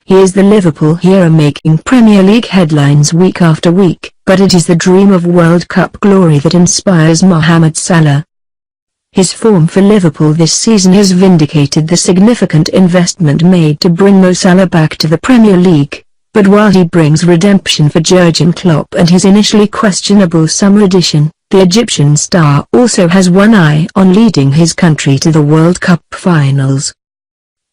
He is the Liverpool hero making Premier League headlines week after week, but it is the dream of World Cup glory that inspires Mohamed Salah. His form for Liverpool this season has vindicated the significant investment made to bring Mo Salah back to the Premier League, but while he brings redemption for Jurgen Klopp and his initially questionable summer addition, the Egyptian star also has one eye on leading his country to the World Cup finals.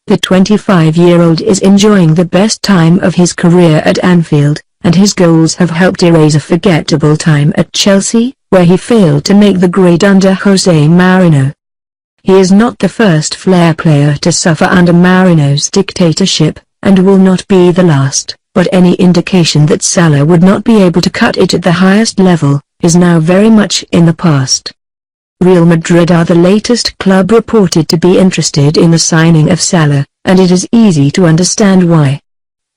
The 25-year-old is enjoying the best time of his career at Anfield, and his goals have helped erase a forgettable time at Chelsea, where he failed to make the grade under Jose Mourinho. He is not the first flair player to suffer under Mourinho's dictatorship, and will not be the last, but any indication that Salah would not be able to cut it at the highest level is now very much in the past. Real Madrid are the latest club reported to be interested in the signing of Salah, and it is easy to understand why.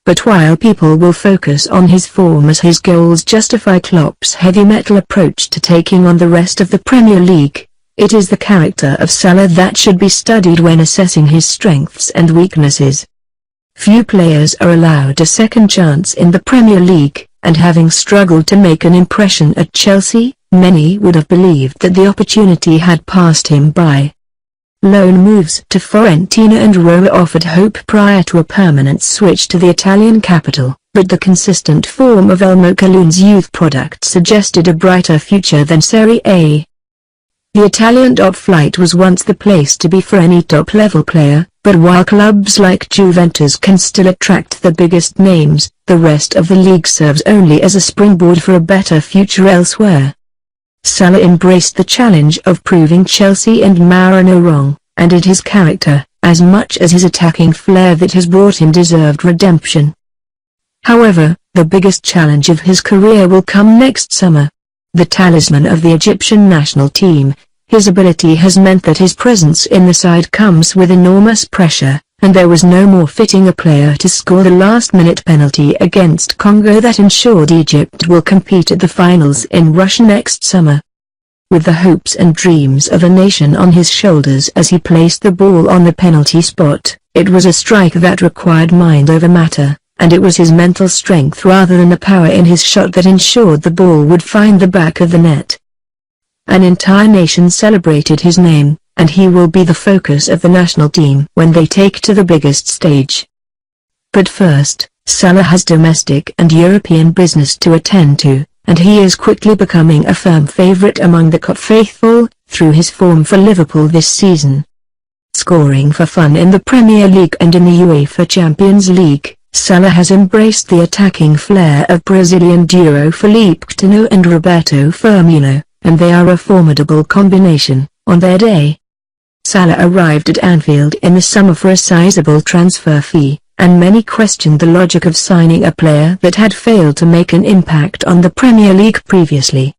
But while people will focus on his form as his goals justify Klopp's heavy metal approach to taking on the rest of the Premier League, it is the character of Salah that should be studied when assessing his strengths and weaknesses. Few players are allowed a second chance in the Premier League, and having struggled to make an impression at Chelsea, many would have believed that the opportunity had passed him by. Loan moves to Fiorentina and Roma offered hope prior to a permanent switch to the Italian capital, but the consistent form of El Mocaloon's youth product suggested a brighter future than Serie A. The Italian top flight was once the place to be for any top-level player, but while clubs like Juventus can still attract the biggest names, the rest of the league serves only as a springboard for a better future elsewhere. Salah embraced the challenge of proving Chelsea and Mourinho wrong, and it is character, as much as his attacking flair that has brought him deserved redemption. However, the biggest challenge of his career will come next summer. The talisman of the Egyptian national team, his ability has meant that his presence in the side comes with enormous pressure, and there was no more fitting a player to score the last-minute penalty against Congo that ensured Egypt will compete at the finals in Russia next summer. With the hopes and dreams of a nation on his shoulders as he placed the ball on the penalty spot, it was a strike that required mind over matter, and it was his mental strength rather than the power in his shot that ensured the ball would find the back of the net. An entire nation celebrated his name, and he will be the focus of the national team when they take to the biggest stage. But first, Salah has domestic and European business to attend to, and he is quickly becoming a firm favourite among the Kop faithful, through his form for Liverpool this season. Scoring for fun in the Premier League and in the UEFA Champions League, Salah has embraced the attacking flair of Brazilian duo Felipe Coutinho and Roberto Firmino, and they are a formidable combination, on their day. Salah arrived at Anfield in the summer for a sizable transfer fee, and many questioned the logic of signing a player that had failed to make an impact on the Premier League previously.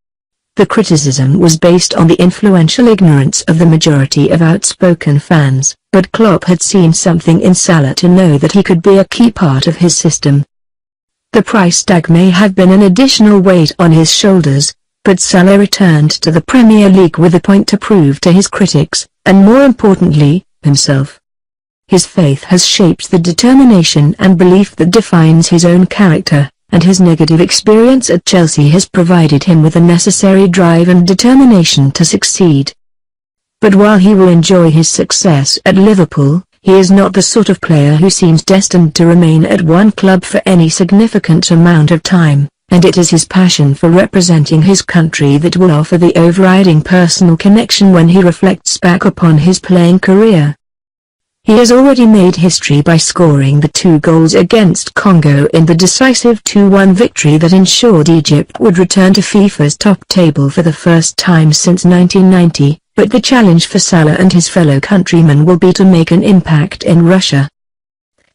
The criticism was based on the influential ignorance of the majority of outspoken fans, but Klopp had seen something in Salah to know that he could be a key part of his system. The price tag may have been an additional weight on his shoulders, but Salah returned to the Premier League with a point to prove to his critics, and more importantly, himself. His faith has shaped the determination and belief that defines his own character, and his negative experience at Chelsea has provided him with the necessary drive and determination to succeed. But while he will enjoy his success at Liverpool, he is not the sort of player who seems destined to remain at one club for any significant amount of time, and it is his passion for representing his country that will offer the overriding personal connection when he reflects back upon his playing career. He has already made history by scoring the 2 goals against Congo in the decisive 2-1 victory that ensured Egypt would return to FIFA's top table for the first time since 1990, but the challenge for Salah and his fellow countrymen will be to make an impact in Russia.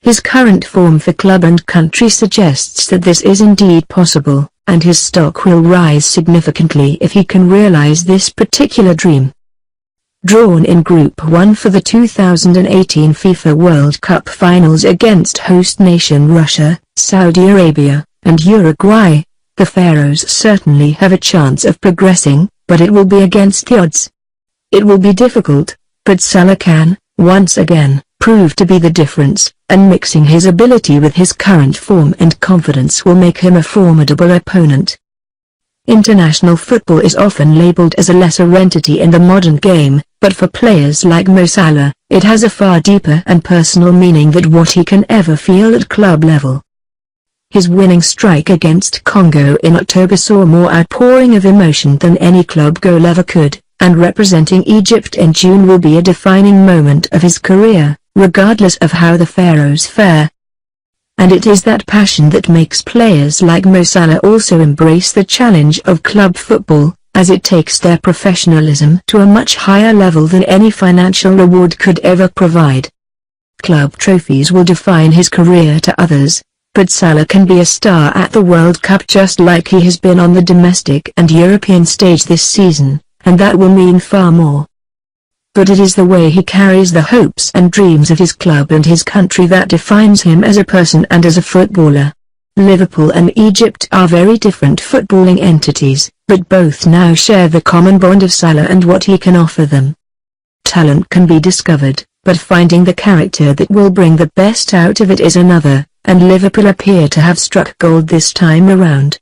His current form for club and country suggests that this is indeed possible, and his stock will rise significantly if he can realize this particular dream. Drawn in Group 1 for the 2018 FIFA World Cup finals against host nation Russia, Saudi Arabia, and Uruguay, the Pharaohs certainly have a chance of progressing, but it will be against the odds. It will be difficult, but Salah can, once again, prove to be the difference, and mixing his ability with his current form and confidence will make him a formidable opponent. International football is often labeled as a lesser entity in the modern game, but for players like Mo Salah, it has a far deeper and personal meaning than what he can ever feel at club level. His winning strike against Congo in October saw more outpouring of emotion than any club goal ever could, and representing Egypt in June will be a defining moment of his career, regardless of how the Pharaohs fare. And it is that passion that makes players like Mo Salah also embrace the challenge of club football, as it takes their professionalism to a much higher level than any financial reward could ever provide. Club trophies will define his career to others, but Salah can be a star at the World Cup just like he has been on the domestic and European stage this season, and that will mean far more. But it is the way he carries the hopes and dreams of his club and his country that defines him as a person and as a footballer. Liverpool and Egypt are very different footballing entities, but both now share the common bond of Salah and what he can offer them. Talent can be discovered, but finding the character that will bring the best out of it is another, and Liverpool appear to have struck gold this time around.